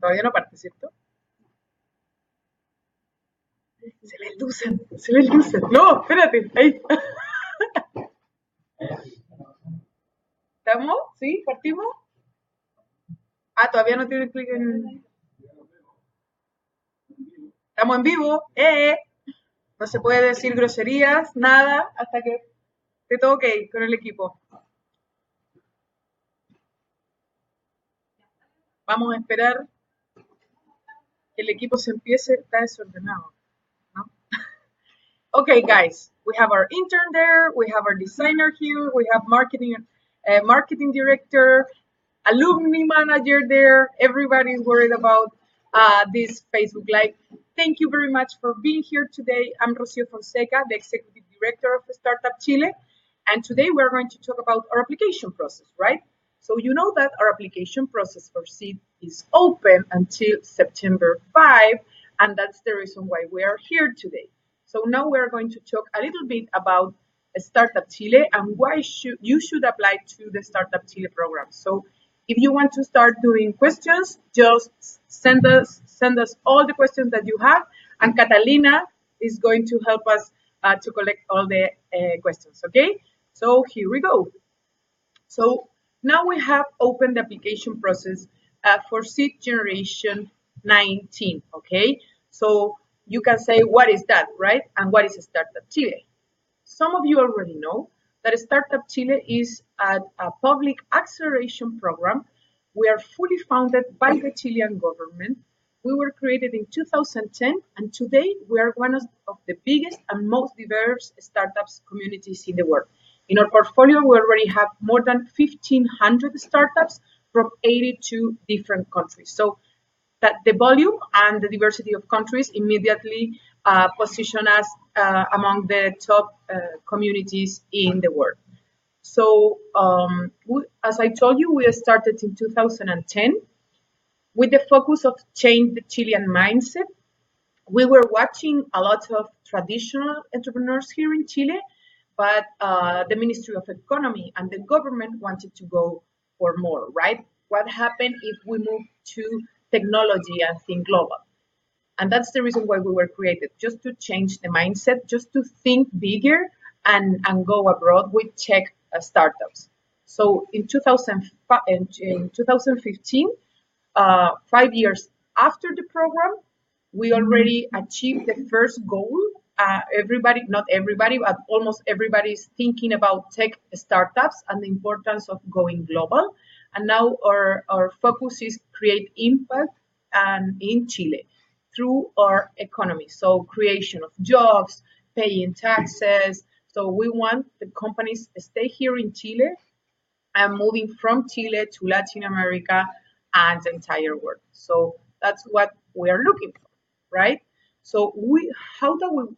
Todavía no parte, ¿cierto? Se ve el loser, se ve el loser. No, espérate, ahí. ¿Estamos? ¿Sí? ¿Partimos? Ah, todavía no tiene clic en... Estamos en vivo. No se puede decir groserías, nada, hasta que esté todo ok con el equipo. Vamos a esperar que el equipo se empiece. Está desordenado, ¿no? Okay, guys, we have our intern there, we have our designer here, we have marketing director, alumni manager there. Everybody's worried about this Facebook Live. Thank you very much for being here today. I'm Rocio Fonseca, the executive director of Start-Up Chile, and today we're going to talk about our application process, right? So you know that our application process for SEED is open until September 5, and that's the reason why we are here today. So now we're going to talk a little bit about Startup Chile and why you should apply to the Startup Chile program. So if you want to start doing questions, just send us all the questions that you have, and Catalina is going to help us to collect all the questions, okay? So here we go. So now we have opened the application process for Seed Generation 19, okay? So you can say, what is that, right? And what is Startup Chile? Some of you already know that Startup Chile is a public acceleration program. We are fully funded by the Chilean government. We were created in 2010, and today we are one of the biggest and most diverse startups communities in the world. In our portfolio, we already have more than 1,500 startups from 82 different countries. So that the volume and the diversity of countries immediately position us among the top communities in the world. So as I told you, we started in 2010 with the focus of change the Chilean mindset. We were watching a lot of traditional entrepreneurs here in Chile, but the Ministry of Economy and the government wanted to go for more, right? What happened if we move to technology and think global? And that's the reason why we were created, just to change the mindset, just to think bigger and go abroad with tech startups. So in 2015, 5 years after the program, we already achieved the first goal. Not everybody, but almost everybody is thinking about tech startups and the importance of going global. And now our focus is create impact in Chile through our economy. So creation of jobs, paying taxes. So we want the companies to stay here in Chile and moving from Chile to Latin America and the entire world. So that's what we are looking for, right? So how do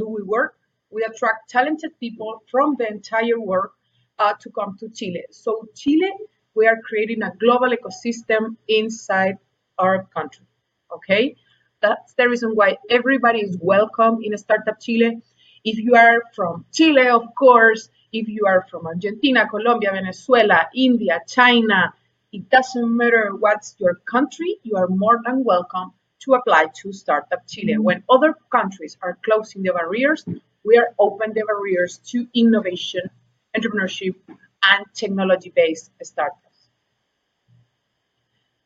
we work? We attract talented people from the entire world to come to Chile. So Chile, we are creating a global ecosystem inside our country, okay? That's the reason why everybody is welcome in Startup Chile. If you are from Chile, of course, if you are from Argentina, Colombia, Venezuela, India, China, it doesn't matter what's your country, you are more than welcome to apply to Startup Chile. When other countries are closing the barriers, we are open the barriers to innovation, entrepreneurship, and technology-based startups.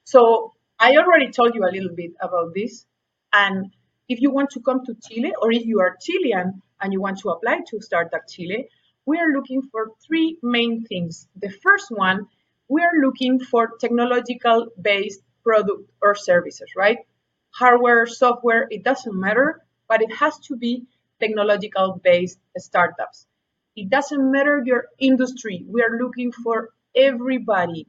So I already told you a little bit about this. And if you want to come to Chile, or if you are Chilean and you want to apply to Startup Chile, we are looking for three main things. The first one, we are looking for technological-based product or services, right? Hardware, software, it doesn't matter, but it has to be technological-based startups. It doesn't matter your industry. We are looking for everybody.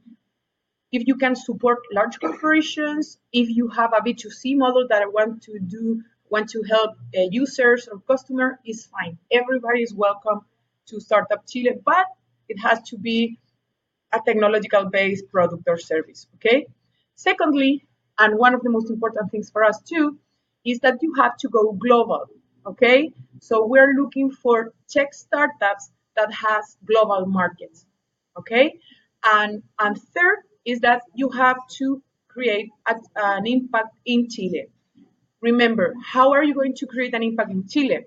If you can support large corporations, if you have a B2C model that I want to help users or customer, is fine. Everybody is welcome to Startup Chile, but it has to be a technological-based product or service, okay? Secondly, and one of the most important things for us too, is that you have to go global, okay? So we're looking for tech startups that has global markets, okay? And third is that you have to create an impact in Chile. Remember, how are you going to create an impact in Chile?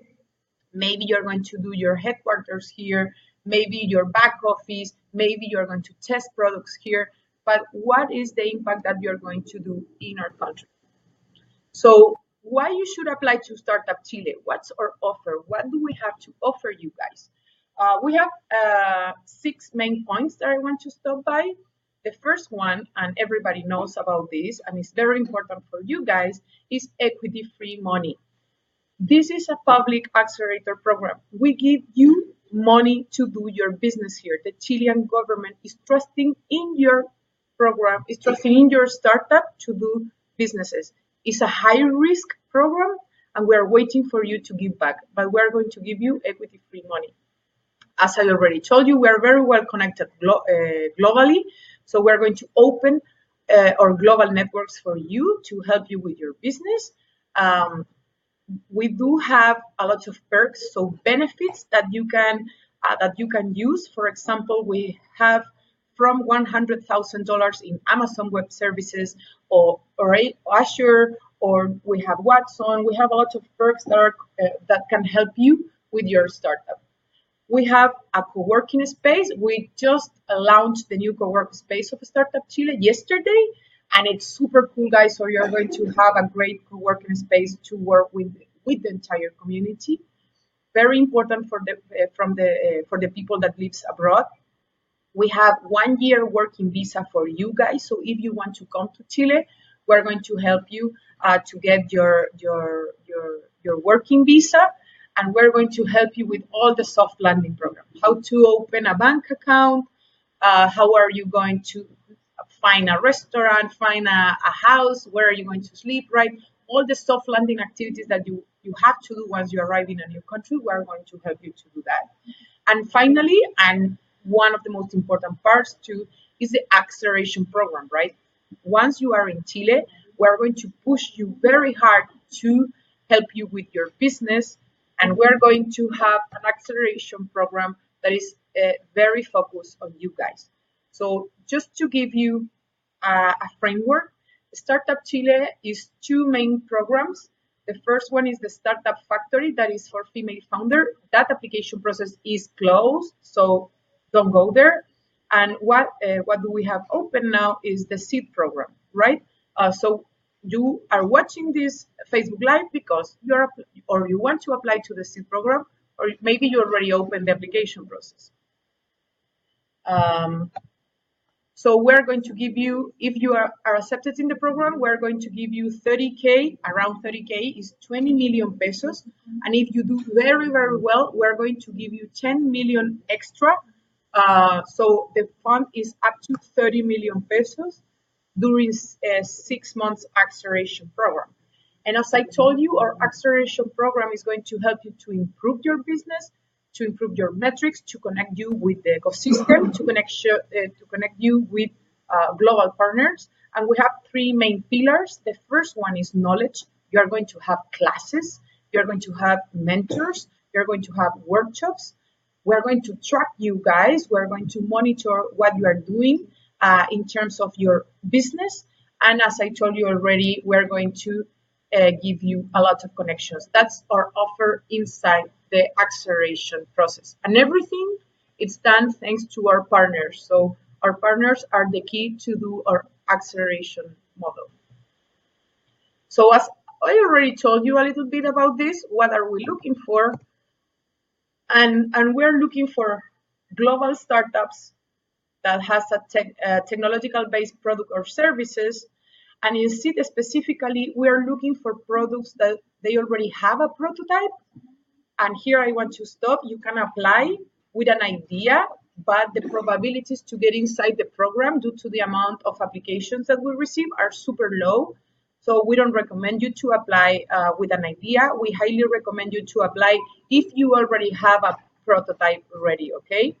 Maybe you're going to do your headquarters here, maybe your back office, maybe you're going to test products here, but what is the impact that you're going to do in our country? So why you should apply to Startup Chile? What's our offer? What do we have to offer you guys? We have 6 main points that I want to stop by. The first one, and everybody knows about this, and it's very important for you guys, is equity-free money. This is a public accelerator program. We give you money to do your business here. The Chilean government is trusting in your program, is trusting in your startup to do businesses. It's a high risk program, and we are waiting for you to give back, but we're going to give you equity free money. As I already told you, we are very well connected globally, so we're going to open our global networks for you to help you with your business. We do have a lot of perks, so benefits that you can use. For example, we have from $100,000 in Amazon Web Services or Azure, or we have Watson. We have a lot of perks that can help you with your startup. We have a co-working space. We just launched the new co-working space of Startup Chile yesterday, and it's super cool, guys. So you're going to have a great co-working space to work with the entire community. Very important for the people that lives abroad. We have 1 year working visa for you guys. So if you want to come to Chile, we're going to help you to get your working visa, and we're going to help you with all the soft landing program. How to open a bank account, how are you going to find a restaurant, find a house, where are you going to sleep, right? All the soft landing activities that you have to do once you arrive in a new country, we're going to help you to do that. And finally, and one of the most important parts too, is the acceleration program, right? Once you are in Chile, we're going to push you very hard to help you with your business, and we're going to have an acceleration program that is very focused on you guys. So just to give you a framework, Startup Chile is 2 main programs. The first one is the Startup Factory, that is for female founder. That application process is closed, so don't go there. And what do we have open now is the seed program, right? So you are watching this Facebook Live because you want to apply to the seed program, or maybe you already opened the application process. So we're going to give you, if you are accepted in the program, we're going to give you 30K, around 30K is 20 million pesos. And if you do very, very well, we're going to give you 10 million extra. So the fund is up to 30 million pesos during a 6 months acceleration program. And as I told you, our acceleration program is going to help you to improve your business, to improve your metrics, to connect you with the ecosystem, to connect you with global partners. And we have 3 main pillars. The first one is knowledge. You are going to have classes. You're going to have mentors. You're going to have workshops. We're going to track you guys. We're going to monitor what you are doing in terms of your business. And as I told you already, we're going to give you a lot of connections. That's our offer inside the acceleration process. And everything it's done thanks to our partners. So our partners are the key to do our acceleration model. So as I already told you a little bit about this, what are we looking for? And we're looking for global startups that has a technological based product or services. And in seed specifically, we are looking for products that they already have a prototype. And here I want to stop. You can apply with an idea, but the probabilities to get inside the program due to the amount of applications that we receive are super low. So we don't recommend you to apply with an idea. We highly recommend you to apply if you already have a prototype ready, okay?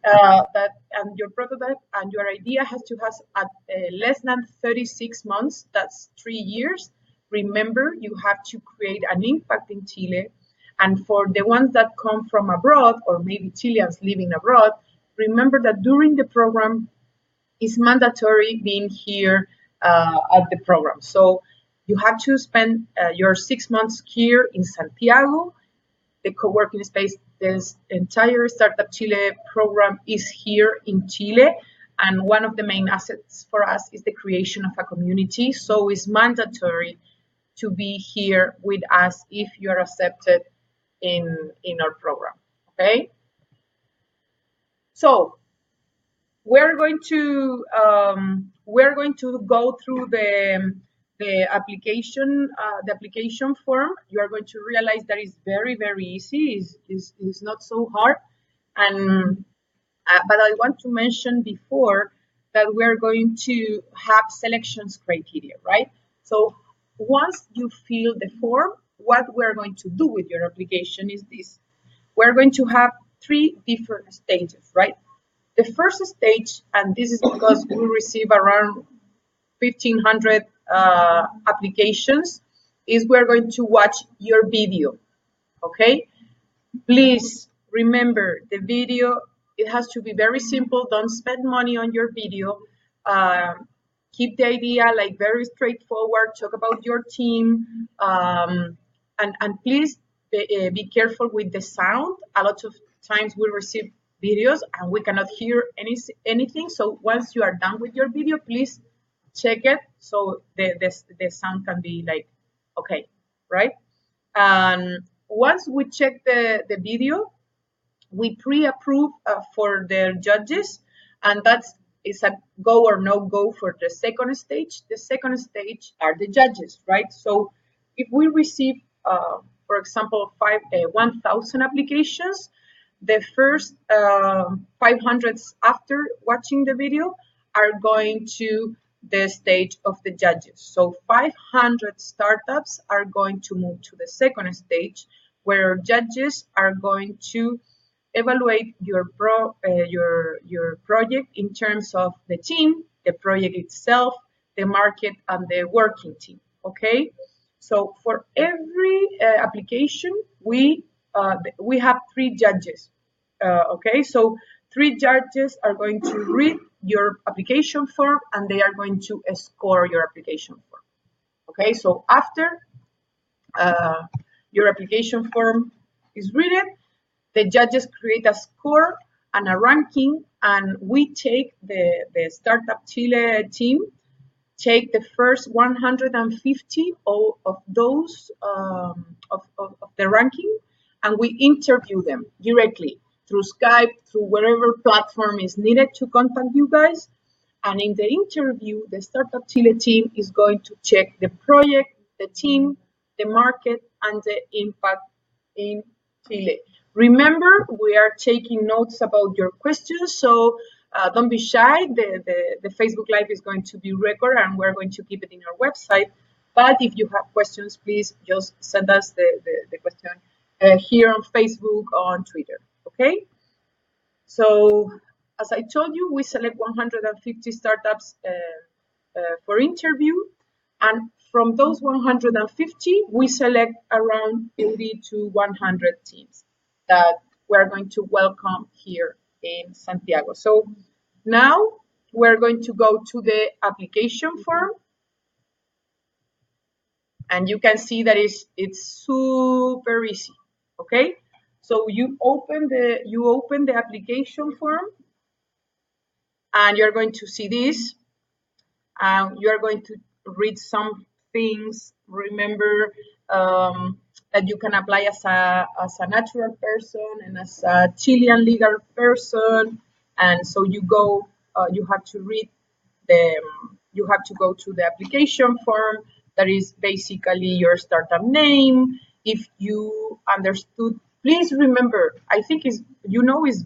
And your prototype and your idea has to have less than 36 months, that's 3 years. Remember, you have to create an impact in Chile. And for the ones that come from abroad, or maybe Chileans living abroad, remember that during the program, it's mandatory being here at the program. So you have to spend your 6 months here in Santiago. The co-working space, this entire Startup Chile program is here in Chile. And one of the main assets for us is the creation of a community. So it's mandatory to be here with us if you are accepted in our program. Okay. So we're going to go through the application form. You are going to realize that it's very easy. It's not so hard. And but I want to mention before that we're going to have selections criteria, right? So once you fill the form, what we're going to do with your application is this. We're going to have 3 different stages, right? The first stage, and this is because we receive around 1,500 applications, is we're going to watch your video, okay? Please remember the video, it has to be very simple. Don't spend money on your video. Keep the idea like very straightforward. Talk about your team. And please be careful with the sound. A lot of times we receive videos and we cannot hear anything. So once you are done with your video, please check it so the sound can be like, okay, right? And once we check the video, we pre-approve for the judges, and that's is a go or no go for the second stage. The second stage are the judges, right? So if we receive, for example, 1,000 applications, the first 500 after watching the video are going to the stage of the judges. So 500 startups are going to move to the second stage, where judges are going to evaluate your project in terms of the team, the project itself, the market, and the working team. Okay, so for every application, we have 3 judges. Okay, so 3 judges are going to read your application form and they are going to score your application form. Okay, so after your application form is read, the judges create a score and a ranking, and we take the Startup Chile team, take the first 150 of those of the ranking, and we interview them directly through Skype, through whatever platform is needed to contact you guys. And in the interview, the Startup Chile team is going to check the project, the team, the market, and the impact in Chile. Remember, we are taking notes about your questions, so don't be shy. The Facebook Live is going to be recorded and we're going to keep it in our website. But if you have questions, please just send us the question here on Facebook or on Twitter, okay? So as I told you, we select 150 startups for interview. And from those 150, we select around 80 to 100 teams that we're going to welcome here in Santiago. So now we're going to go to the application form. And you can see that it's super easy, okay? So you open the application form and you're going to see this. You're going to read some things. Remember that you can apply as a natural person and as a Chilean legal person. And so you have to read you have to go to the application form. That is basically your startup name. If you understood, please remember, I think it's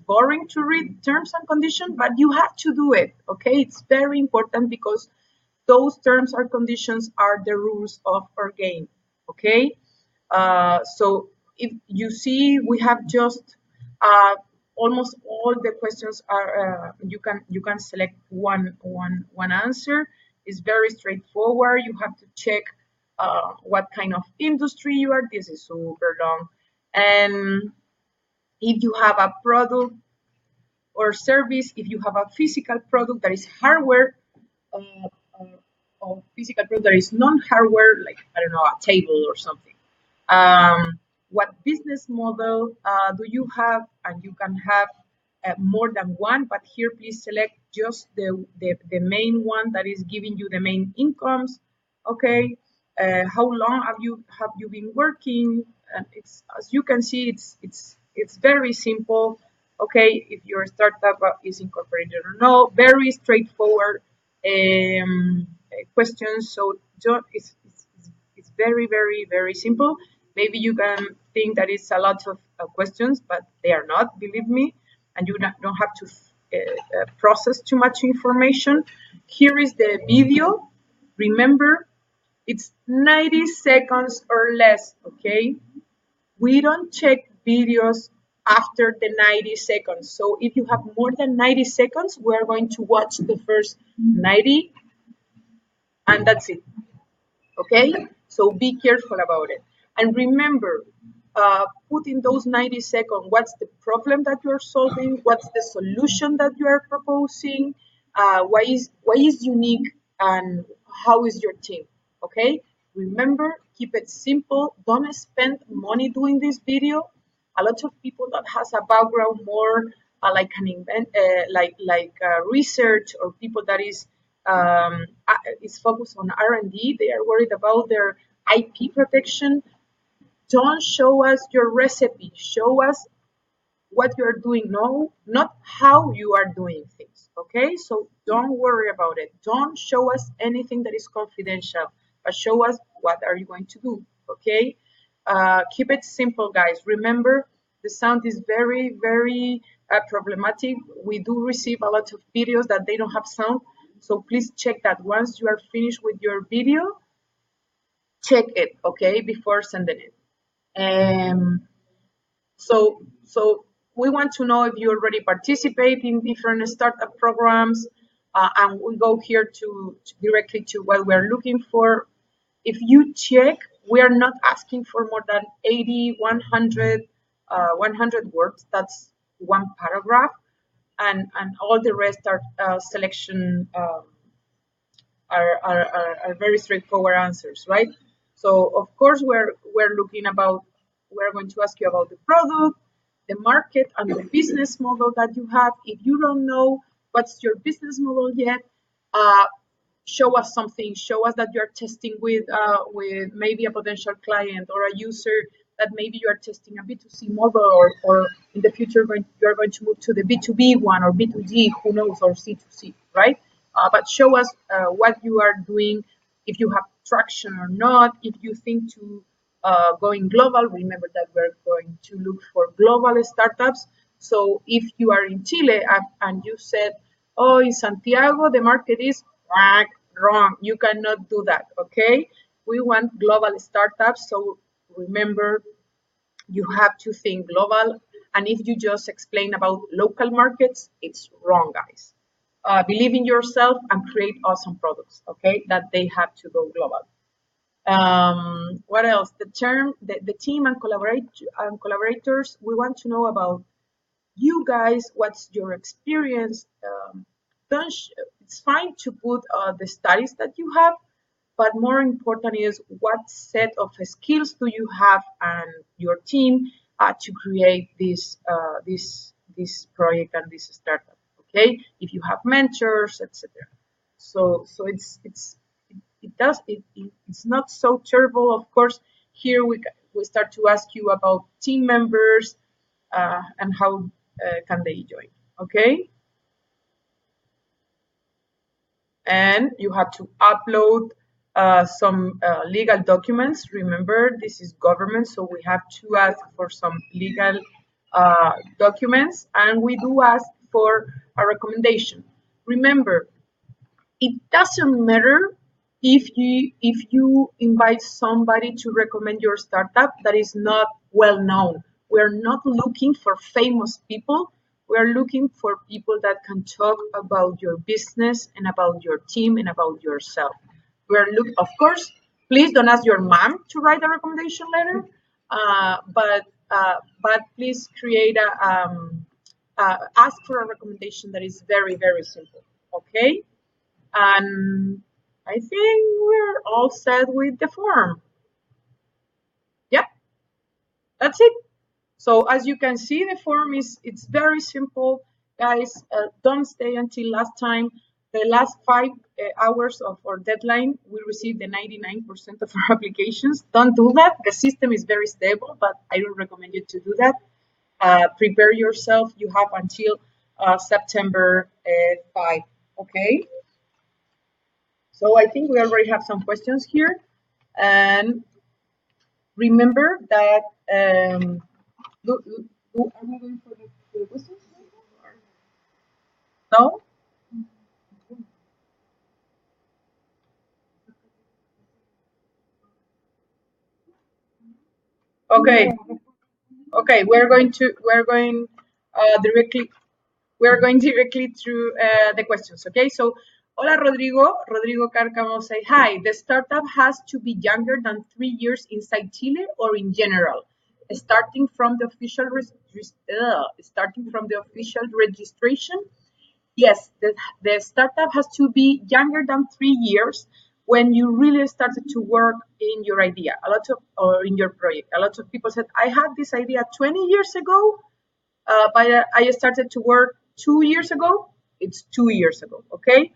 boring to read terms and conditions, but you have to do it, okay? It's very important because those terms and conditions are the rules of our game, okay? So if you see, we have just almost all the questions are you can select one answer. It's very straightforward. You have to check what kind of industry you are. This is super long. And if you have a product or service, if you have a physical product that is hardware physical product that is non-hardware, like, I don't know, a table or something. What business model do you have? And you can have more than one, but here please select just the main one that is giving you the main incomes. Okay, how long have you been working? And it's, as you can see, it's very simple. Okay, if your startup is incorporated or no, very straightforward questions. So it's very, very, very simple. Maybe you can think that it's a lot of questions, but they are not, believe me, and you don't have to process too much information. Here is the video. Remember, it's 90 seconds or less, okay? We don't check videos after the 90 seconds. So if you have more than 90 seconds, we're going to watch the first 90 and that's it. Okay, so be careful about it, and remember, put in those 90 seconds what's the problem that you're solving, what's the solution that you are proposing, why is unique, and how is your team. Okay, remember, keep it simple, don't spend money doing this video. A lot of people that has a background more like an invent research, or people that is focused on R&D, they are worried about their IP protection. Don't show us your recipe, show us what you're doing, no, not how you are doing things. Okay, so don't worry about it, don't show us anything that is confidential, but show us what are you going to do. Okay, keep it simple, guys. Remember, the sound is very, very problematic. We do receive a lot of videos that they don't have sound, so please check that once you are finished with your video, check it, okay, before sending it. So we want to know if you already participate in different startup programs, and we go here directly to what we're looking for. If you check, we are not asking for more than 80, 100, 100 words. That's one paragraph, and all the rest are selection. Are very straightforward answers, right? So of course we're going to ask you about the product, the market, and the business model that you have. If you don't know what's your business model yet, uh, show us something. Show us that you're testing with maybe a potential client or a user, that maybe you are testing a B2C model, or in the future you're going to move to the B2B one, or B2G, who knows, or C2C, right? But show us what you are doing, if you have traction or not, if you think to going global. Remember that we're going to look for global startups. So if you are in Chile and you said, oh, in Santiago the market is wrong, you cannot do that. Okay, we want global startups, so remember, you have to think global. And if you just explain about local markets, it's wrong, guys. Believe in yourself and create awesome products, okay, that they have to go global. What else? The team and collaborators, we want to know about you guys. What's your experience? Don't it's fine to put the studies that you have, but more important is what set of skills do you have and your team to create this project and this startup. Okay, if you have mentors, etc. So it's not so terrible. Of course, here we start to ask you about team members and how can they join. Okay, and you have to upload some legal documents. Remember, this is government, so we have to ask for some legal documents, and we do ask for a recommendation. Remember, it doesn't matter if you invite somebody to recommend your startup that is not well known. We're not looking for famous people. We're looking for people that can talk about your business and about your team and about yourself. Of course, please don't ask your mom to write a recommendation letter, but please create ask for a recommendation that is very, very simple. Okay, and I think we're all set with the form. Yep, that's it. So as you can see, the form it's very simple, guys. Don't stay until last time. The last 5 hours of our deadline, we received the 99% of our applications. Don't do that. The system is very stable, but I don't recommend you to do that. Prepare yourself. You have until September 5. Okay. So I think we already have some questions here, and remember that. Are we going for the questions? No? Okay. Okay, directly we're going directly through the questions. Okay, so hola Rodrigo Cárcamo say hi. The startup has to be younger than 3 years inside Chile or in general, starting from the official registration. Yes, the startup has to be younger than 3 years when you really started to work in your idea. Or in your project. A lot of people said, I had this idea 20 years ago, but I started to work 2 years ago. It's 2 years ago, okay?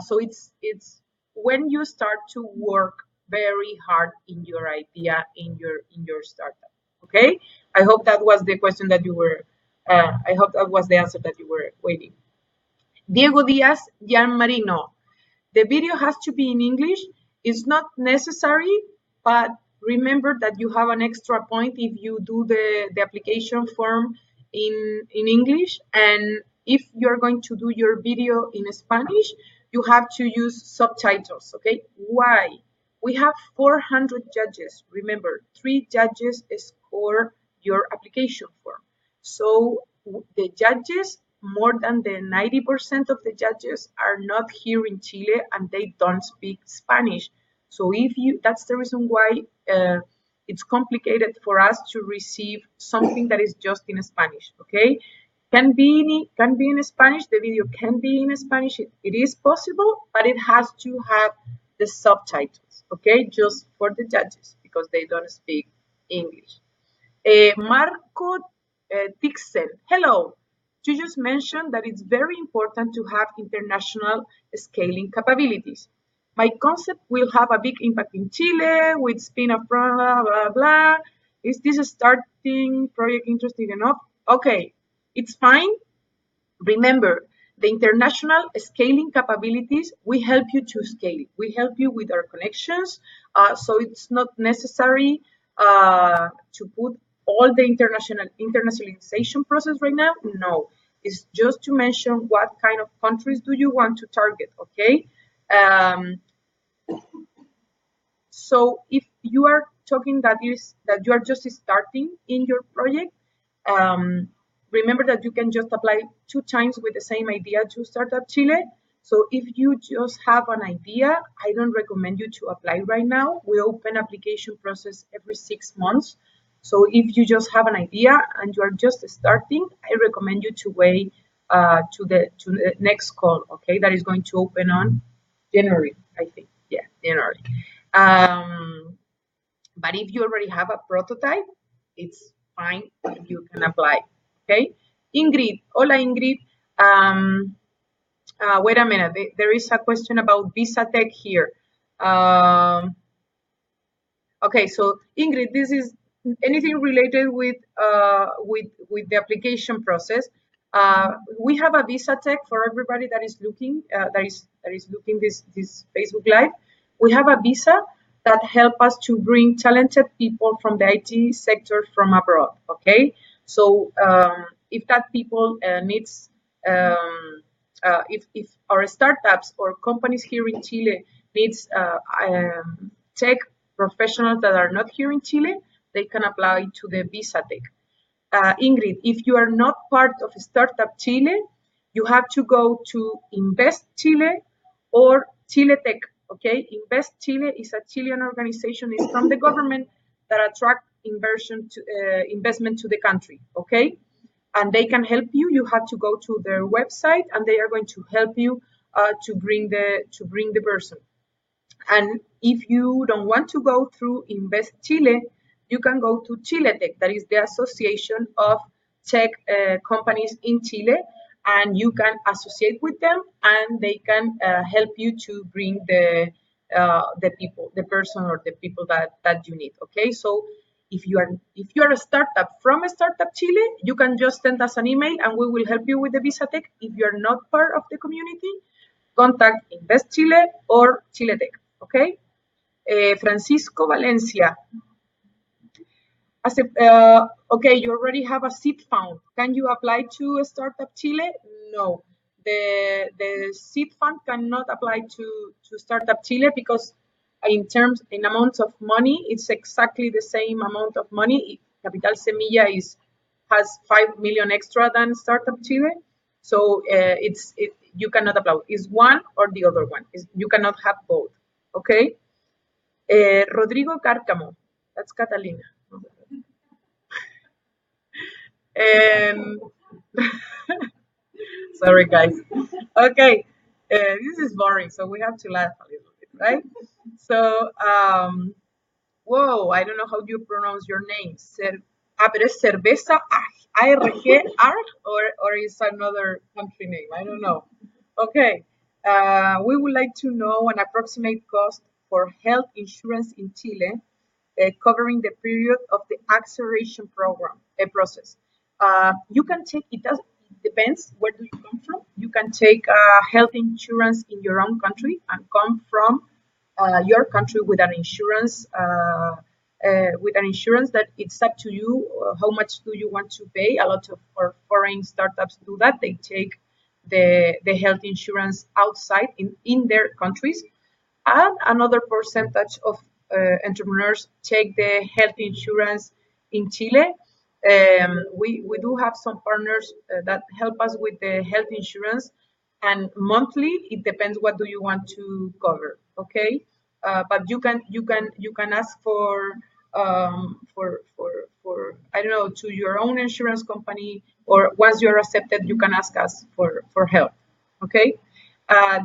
So it's when you start to work very hard in your idea in your startup, okay? I hope that was the question that you were. I hope that was the answer that you were waiting. Diego Diaz, Jan Marino. The video has to be in English. It's not necessary, but remember that you have an extra point if you do the application form in English. And if you're going to do your video in Spanish, you have to use subtitles, okay? Why? We have 400 judges. Remember, 3 judges score your application form. So the judges, more than the 90% of the judges are not here in Chile and they don't speak Spanish. So that's the reason why it's complicated for us to receive something that is just in Spanish. Okay, can be in Spanish. The video can be in Spanish. It is possible, but it has to have the subtitles. Okay, just for the judges because they don't speak English. Marco Dixon, hello. You just mentioned that it's very important to have international scaling capabilities. My concept will have a big impact in Chile with spin-off, blah, blah, blah. Is this a starting project interesting enough? Okay, it's fine. Remember, the international scaling capabilities, we help you to scale. We help you with our connections. So it's not necessary to put all the internationalization process right now. No, it's just to mention what kind of countries do you want to target, okay? So if you are talking that you are just starting in your project, remember that you can just apply 2 times with the same idea to Startup Chile. So if you just have an idea, I don't recommend you to apply right now. We open application process every 6 months. So if you just have an idea and you are just starting, I recommend you to wait to the next call. Okay, that is going to open on January, I think. Yeah, January. But if you already have a prototype, it's fine. You can apply. Okay, Ingrid. Hola, Ingrid. Wait a minute. There is a question about Visa Tech here. Okay, so Ingrid, this is anything related with the application process. We have a Visa Tech for everybody that is looking looking this Facebook Live. We have a visa that help us to bring talented people from the IT sector from abroad. Okay, so if that people needs if our startups or companies here in Chile needs tech professionals that are not here in Chile, they can apply to the Visa Tech. Ingrid, if you are not part of Startup Chile, you have to go to Invest Chile or Chile Tech. Okay, Invest Chile is a Chilean organization. It's from the government that attract investment to the country. Okay, and they can help you. You have to go to their website, and they are going to help you to bring the person. And if you don't want to go through Invest Chile, you can go to Chile Tech, that is the association of tech companies in Chile, and you can associate with them, and they can help you to bring the people, the person or the people that you need. Okay, so if you are a startup from a Startup Chile, you can just send us an email, and we will help you with the Visa Tech. If you are not part of the community, contact Invest Chile or Chile Tech. Okay. Francisco Valencia. Okay, you already have a seed fund. Can you apply to Startup Chile? No. The seed fund cannot apply to Startup Chile because in amounts of money, it's exactly the same amount of money. Capital Semilla has 5 million extra than Startup Chile. So you cannot apply. It's one or the other one. You cannot have both. Okay? Rodrigo Cárcamo. That's Catalina. Um, sorry, guys. Okay, this is boring, so we have to laugh a little bit, right? So, whoa, I don't know how you pronounce your name. Pero es cerveza ARG or is another country name? I don't know. Okay, we would like to know an approximate cost for health insurance in Chile, covering the period of the acceleration program process. You can take it depends where do you come from. You can take health insurance in your own country and come from your country with an insurance that it's up to you. How much do you want to pay? A lot of foreign startups do that. They take the health insurance outside in their countries, and another percentage of entrepreneurs take the health insurance in Chile. We do have some partners that help us with the health insurance, and monthly it depends what do you want to cover. Okay, but you can ask for I don't know, to your own insurance company, or once you're accepted, you can ask us for help. Okay,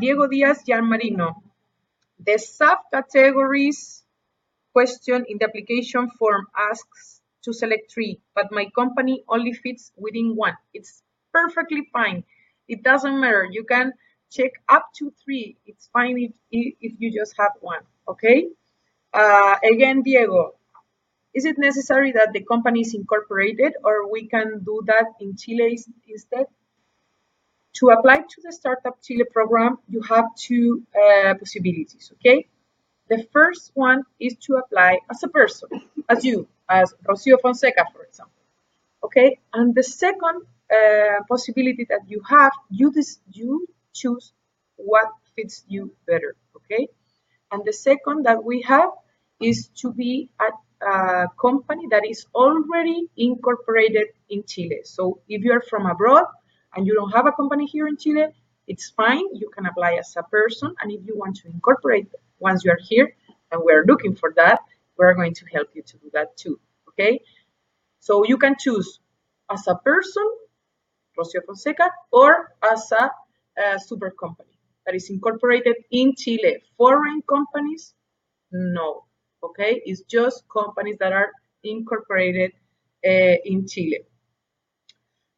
Diego Diaz Jan Marino. The subcategories question in the application form asks to select three, but my company only fits within one. It's perfectly fine. It doesn't matter. You can check up to three. It's fine if you just have one. Okay. Again, Diego, is it necessary that the company is incorporated, or we can do that in Chile instead? To apply to the Startup Chile program, you have two possibilities. Okay. The first one is to apply as a person, as you, as Rocio Fonseca, for example. Okay, and the second possibility that you have, you choose what fits you better. Okay, and the second that we have is to be a company that is already incorporated in Chile. So if you are from abroad and you don't have a company here in Chile, it's fine. You can apply as a person. And if you want to incorporate once you are here, and we're looking for that, we're going to help you to do that too. Okay? So you can choose as a person, Rocio Fonseca, or as a super company that is incorporated in Chile. Foreign companies, no. Okay? It's just companies that are incorporated in Chile.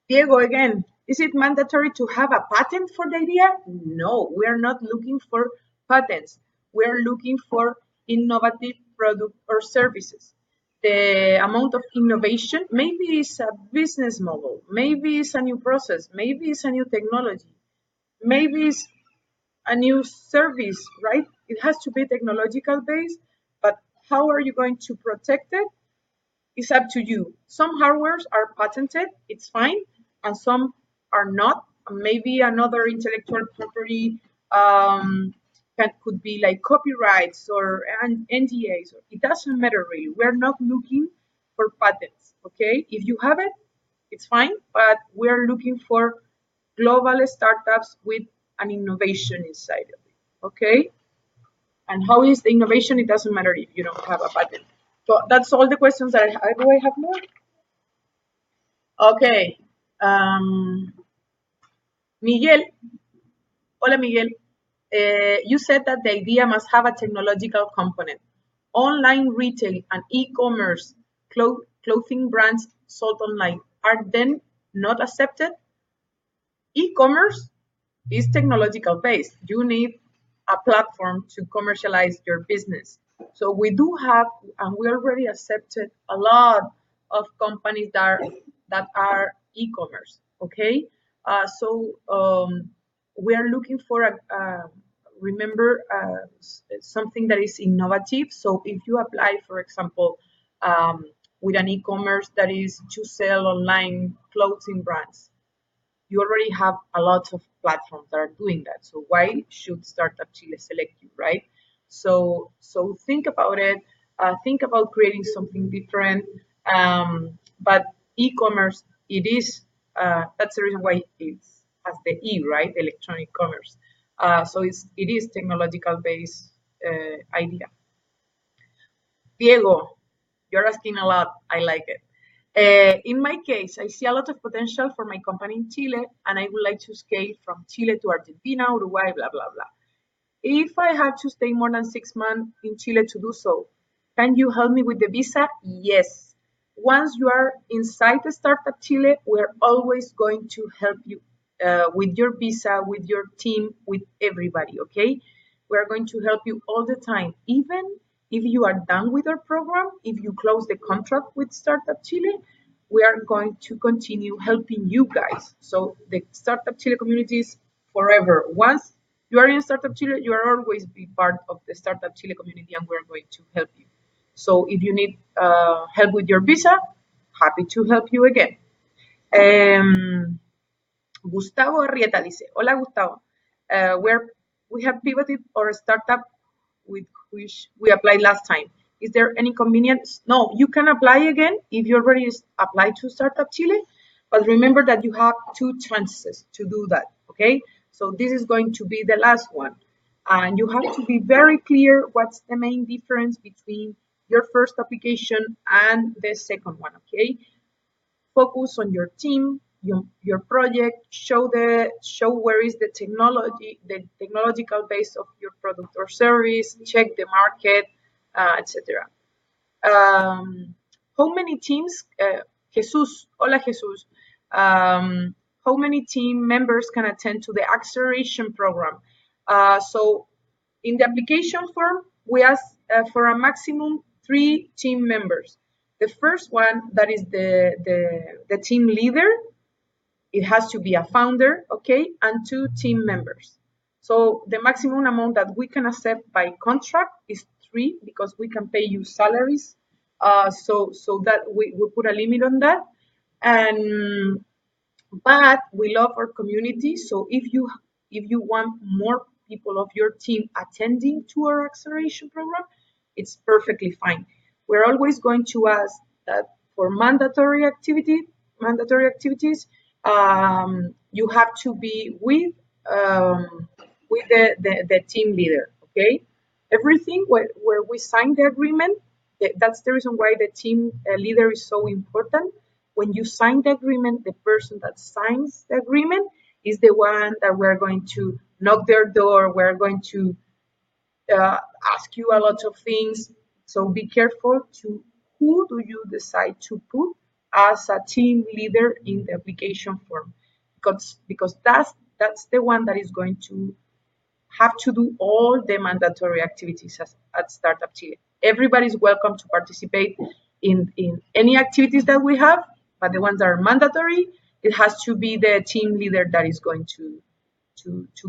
Diego, again, is it mandatory to have a patent for the idea? No, we are not looking for patents. We are looking for innovative products or services. The amount of innovation, maybe it's a business model, maybe it's a new process, maybe it's a new technology, maybe it's a new service, right? It has to be technological based, but how are you going to protect it? It's up to you. Some hardwares are patented, it's fine, and some are not. Maybe another intellectual property could be like copyrights or NDAs. It doesn't matter really. We're not looking for patents, okay? If you have it, it's fine, but we're looking for global startups with an innovation inside of it, okay? And how is the innovation? It doesn't matter if you don't have a patent. So that's all the questions that I have. Do I have more? Okay. Miguel. Hola, Miguel. You said that the idea must have a technological component. Online retail and e-commerce clothing brands sold online are then not accepted. E-commerce is technological based. You need a platform to commercialize your business. So we do have, and we already accepted a lot of companies that are e-commerce. Okay, so we are looking for remember something that is innovative. So if you apply, for example, um, with an e-commerce that is to sell online clothing brands, you already have a lot of platforms that are doing that. So why should Startup Chile select you, right? So think about it. Think about creating something different. But e-commerce, it is that's the reason why it has the E, right? Electronic commerce. So it is technological based idea. Diego, you're asking a lot. I like it. In my case, I see a lot of potential for my company in Chile, and I would like to scale from Chile to Argentina, Uruguay, blah, blah, blah. If I have to stay more than 6 months in Chile to do so, can you help me with the visa? Yes. Once you are inside the Startup Chile, we're always going to help you with your visa, with your team, with everybody, okay? We're going to help you all the time. Even if you are done with our program, if you close the contract with Startup Chile, we are going to continue helping you guys. So the Startup Chile community is forever. Once you are in Startup Chile, you are always be part of the Startup Chile community, and we're going to help you. So if you need help with your visa, happy to help you again. Um, Gustavo Arrieta dice, hola Gustavo, we have pivoted our startup with which we applied last time. Is there any convenience? No, you can apply again if you already applied to Startup Chile, but remember that you have 2 chances to do that, okay? So this is going to be the last one. And you have to be very clear what's the main difference between your first application and the second one, okay? Focus on your team, your project, show where is the technological base of your product or service, check the market, etc. How many teams, Jesus, hola Jesus, how many team members can attend to the acceleration program? So in the application form, we ask for a maximum 3 team members. The first one, that is the team leader, it has to be a founder, okay, and 2 team members. So the maximum amount that we can accept by contract is 3, because we can pay you salaries. So that we put a limit on that. And but we love our community. So if you want more people of your team attending to our acceleration program, it's perfectly fine. We're always going to ask that for mandatory activities, you have to be with the team leader. Okay, everything where we sign the agreement. That's the reason why the team leader is so important. When you sign the agreement, the person that signs the agreement is the one that we're going to knock their door. We're going to ask you a lot of things. So be careful to who do you decide to put as a team leader in the application form, because that's the one that is going to have to do all the mandatory activities at Startup Chile. Everybody's welcome to participate in any activities that we have, but the ones that are mandatory, it has to be the team leader that is going to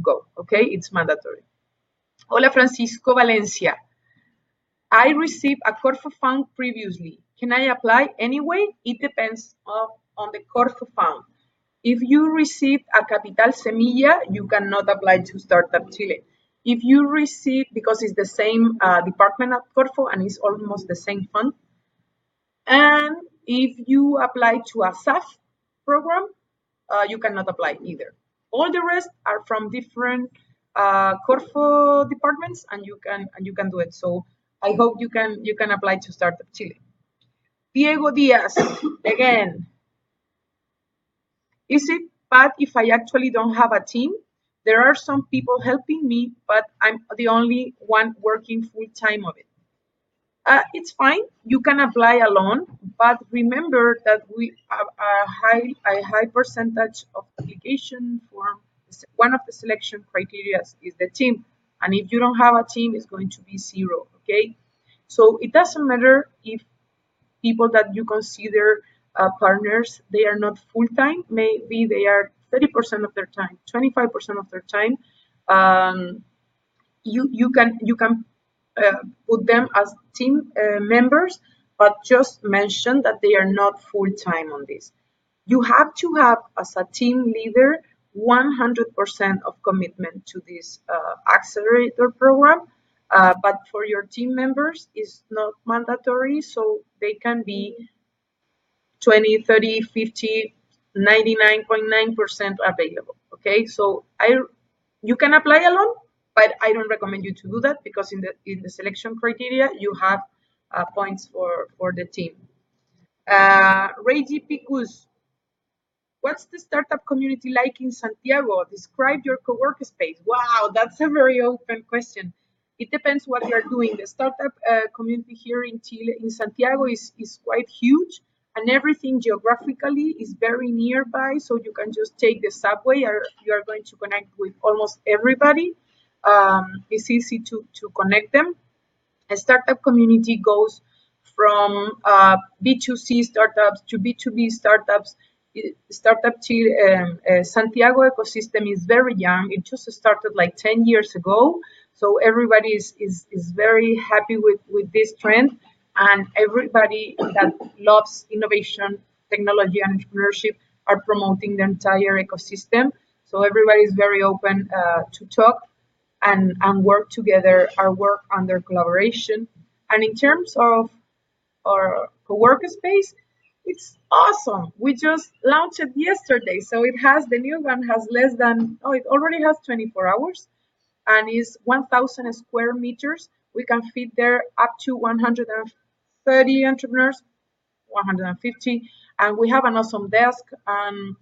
go. Okay, it's mandatory. Hola Francisco Valencia. I received a Corfo fund previously. Can I apply anyway? It depends on the Corfo fund. If you received a Capital Semilla, you cannot apply to Startup Chile. If you receive, because it's the same department at Corfo and it's almost the same fund, and if you apply to a SAF program, you cannot apply either. All the rest are from different Corfo departments, and you can do it. So I hope you can apply to Startup Chile. Diego Diaz, again, is it bad if I actually don't have a team? There are some people helping me, but I'm the only one working full time of it. It's fine. You can apply alone, but remember that we have a high percentage of application form. One of the selection criteria is the team, and if you don't have a team, it's going to be zero. Okay, so it doesn't matter if people that you consider partners they are not full time. Maybe they are 30% of their time, 25% of their time. Um, you can put them as team members, but just mention that they are not full time on this. You have to have as a team leader 100% of commitment to this accelerator program. But for your team members, it's not mandatory, so they can be 20, 30, 50, 99.9% available. Okay, so you can apply alone, but I don't recommend you to do that because in the selection criteria you have points for the team. Reggie Picus, what's the startup community like in Santiago? Describe your co-work space. Wow, that's a very open question. It depends what you're doing. The startup community here in Chile, in Santiago, is quite huge, and everything geographically is very nearby. So you can just take the subway, or you are going to connect with almost everybody. It's easy to connect them. A startup community goes from B2C startups to B2B startups. Startup Chile, Santiago ecosystem is very young. It just started like 10 years ago. So everybody is very happy with this trend. And everybody that loves innovation, technology, and entrepreneurship are promoting the entire ecosystem. So everybody is very open to talk and work together, our work under collaboration. And in terms of our co-work space, it's awesome. We just launched it yesterday. So the new one has less than, it already has 24 hours and is 1,000 square meters. We can fit there up to 130 entrepreneurs, 150, and we have an awesome desk. And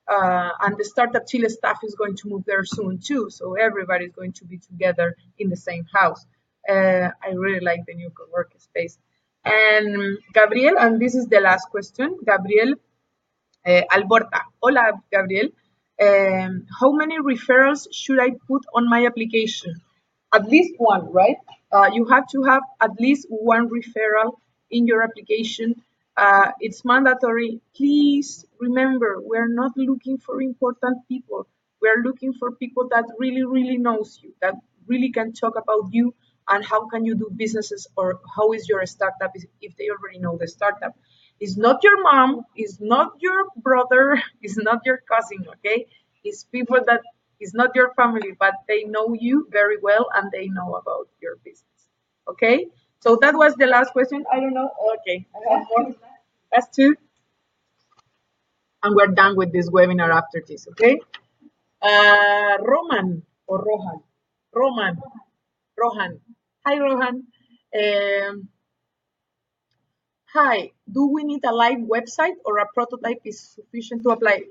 the Startup Chile staff is going to move there soon too. So everybody's going to be together in the same house. I really like the new co-work space. And Gabriel, and this is the last question, Gabriel Alborta. Hola, Gabriel. How many referrals should I put on my application? At least one, right? You have to have at least one referral in your application. It's mandatory. Please remember, we're not looking for important people. We're looking for people that really, really knows you, that really can talk about you and how can you do businesses or how is your startup if they already know the startup. It's not your mom, it's not your brother, it's not your cousin, okay? It's people that is not your family, but they know you very well and they know about your business. Okay? So that was the last question. I don't know. Okay, I have more. That's two. And we're done with this webinar after this, okay? Roman or Rohan? Roman. Rohan. Hi, Rohan. Um, Hi, do we need a live website or a prototype is sufficient to apply?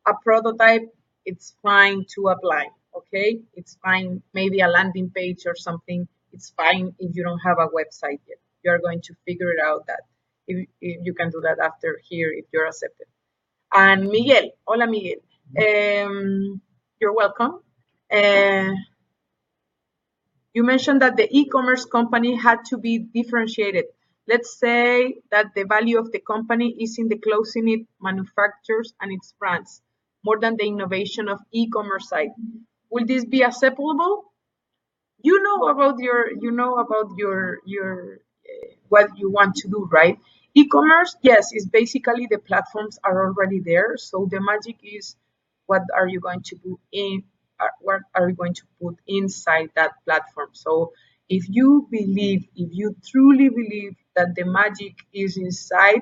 A prototype, it's fine to apply, okay? It's fine, maybe a landing page or something. It's fine if you don't have a website yet. You're going to figure it out that if you can do that after here if you're accepted. And Miguel, hola Miguel. You're welcome. Uh, you mentioned that the e-commerce company had to be differentiated. Let's say that the value of the company is in the closing it manufactures and its brands, more than the innovation of e-commerce site. Will this be acceptable? You know about your what you want to do, right? E-commerce, yes, is basically the platforms are already there. So the magic is what are you going to put in what are you going to put inside that platform. So if you truly believe that the magic is inside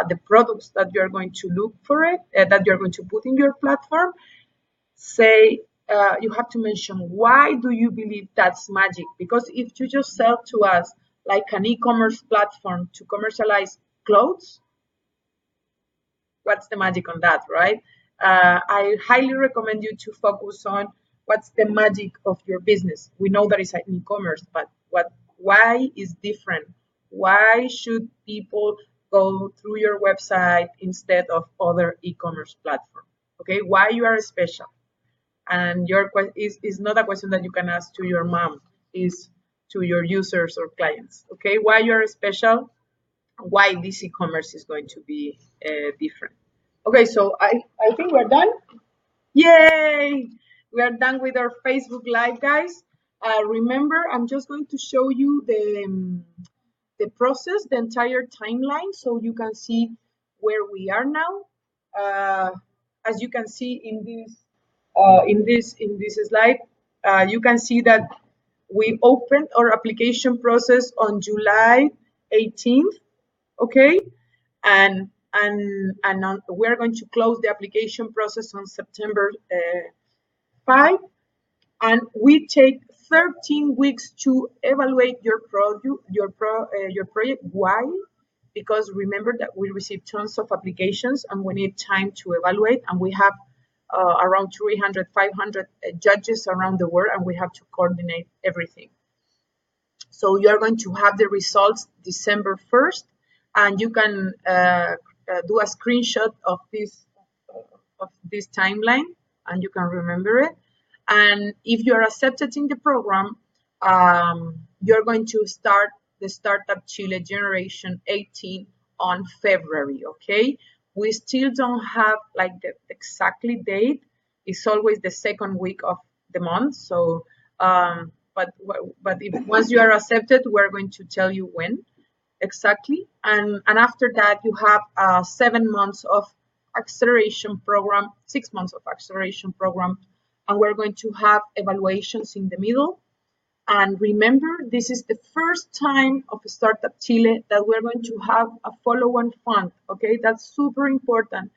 the products that you're going to look for it, that you're going to put in your platform, say you have to mention why do you believe that's magic, because if you just sell to us like an e-commerce platform to commercialize clothes, what's the magic on that, right? I highly recommend you to focus on What's the magic of your business? We know that it's an e-commerce, but why is different? Why should people go through your website instead of other e-commerce platform? Okay, why you are special? And your is not a question that you can ask to your mom, is to your users or clients. Okay, why you are special? Why this e-commerce is going to be different? Okay, so I think we're done. Yay! We are done with our Facebook Live, guys. Remember, I'm just going to show you the process, the entire timeline, so you can see where we are now. Uh, as you can see in this slide, you can see that we opened our application process on July 18th. Okay, and we're going to close the application process on September 5, and we take 13 weeks to evaluate your product, your project. Why? Because remember that we receive tons of applications and we need time to evaluate, and we have around 300, 500 judges around the world, and we have to coordinate everything. So you are going to have the results December 1st, and you can do a screenshot of this timeline, and you can remember it. And if you are accepted in the program, you're going to start the Startup Chile Generation 18 on February. Okay, we still don't have like the exactly date. It's always the second week of the month. So but if once you are accepted, we're going to tell you when exactly, and after that you have 7 months of acceleration program, 6 months of acceleration program, and we're going to have evaluations in the middle. And remember, this is the first time of Startup Chile that we're going to have a follow-on fund. Okay, that's super important.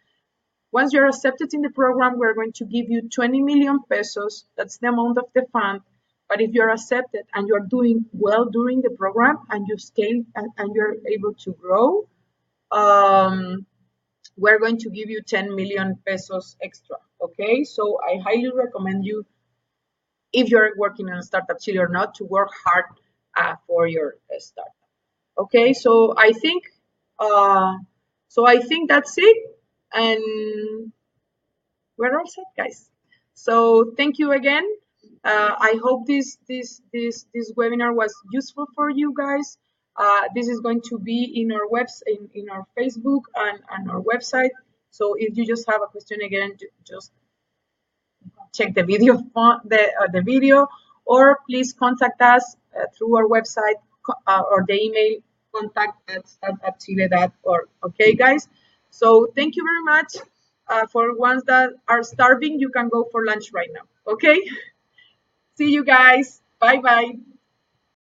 Once you're accepted in the program, we're going to give you 20 million pesos. That's the amount of the fund. But if you're accepted and you're doing well during the program and you scale and you're able to grow, we're going to give you 10 million pesos extra. Okay, so I highly recommend you, if you're working on Startup Chile or not, to work hard for your startup. Okay, so I think that's it, and we're all set, guys. So thank you again. I hope this webinar was useful for you guys. This is going to be in our in our Facebook and our website. So if you just have a question again, just check the video, the video, or please contact us through our website or the email contact@startupchile.org. Okay, guys. So thank you very much. For ones that are starving, you can go for lunch right now. Okay. See you guys. Bye bye.